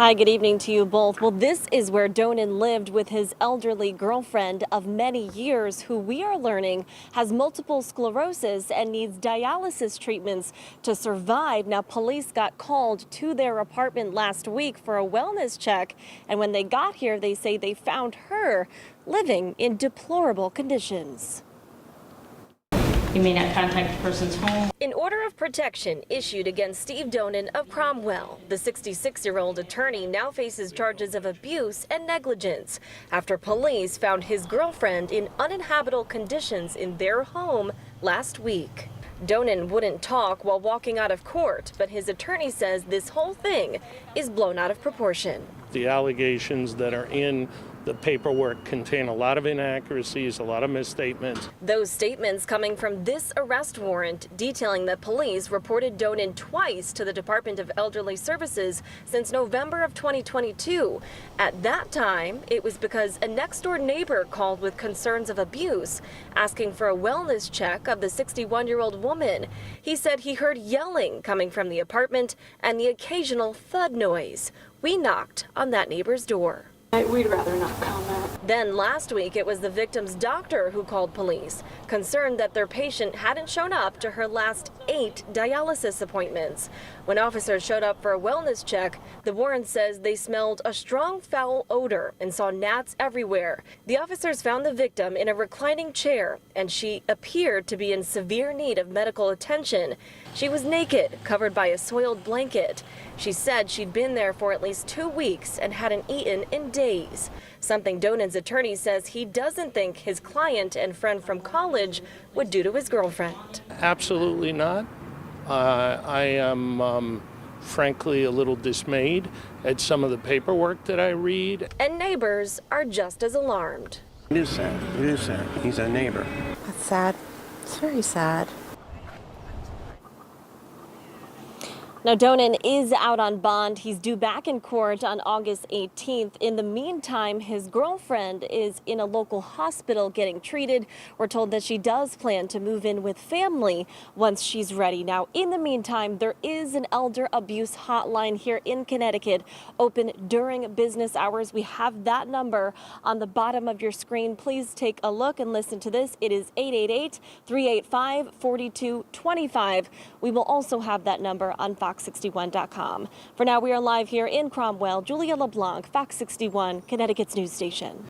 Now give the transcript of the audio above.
Hi, good evening to you both. Well, this is where Donan lived with his elderly girlfriend of many years, who we are learning has multiple sclerosis and needs dialysis treatments to survive. Now, police got called to their apartment last week for a wellness check, and when they got here, they say they found her living in deplorable conditions. You may not contact the person's home. An order of protection issued against Steve Donan of Cromwell. The 66-year-old attorney now faces charges of abuse and negligence after police found his girlfriend in uninhabitable conditions in their home last week. Donan wouldn't talk while walking out of court, but his attorney says this whole thing is blown out of proportion. The allegations that are in the paperwork contain a lot of inaccuracies, a lot of misstatements. Those statements coming from this arrest warrant detailing that police reported Donan twice to the Department of Elderly Services since November of 2022. At that time, it was because a next-door neighbor called with concerns of abuse, asking for a wellness check of the 61-year-old woman. He said he heard yelling coming from the apartment and the occasional thud noise. We knocked on that neighbor's door. We'd rather not comment. Then last week, it was the victim's doctor who called police, concerned that their patient hadn't shown up to her last 8 dialysis appointments. When officers showed up for a wellness check, the warrant says they smelled a strong foul odor and saw gnats everywhere. The officers found the victim in a reclining chair, and she appeared to be in severe need of medical attention. She was naked, covered by a soiled blanket. She said she'd been there for at least 2 weeks and hadn't eaten in days. Something Donan's attorney says he doesn't think his client and friend from college would do to his girlfriend. Absolutely not. I am frankly a little dismayed at some of the paperwork that I read. And neighbors are just as alarmed. It is sad. It is sad. He's a neighbor. That's sad. It's very sad. Now, Donan is out on bond. He's due back in court on August 18th. In the meantime, his girlfriend is in a local hospital getting treated. We're told that she does plan to move in with family once she's ready. Now, in the meantime, there is an elder abuse hotline here in Connecticut, open during business hours. We have that number on the bottom of your screen. Please take a look and listen to this. It is 888-385-4225. We will also have that number on Fox61.com. For now, we are live here in Cromwell. Julia LeBlanc, Fox 61, Connecticut's news station.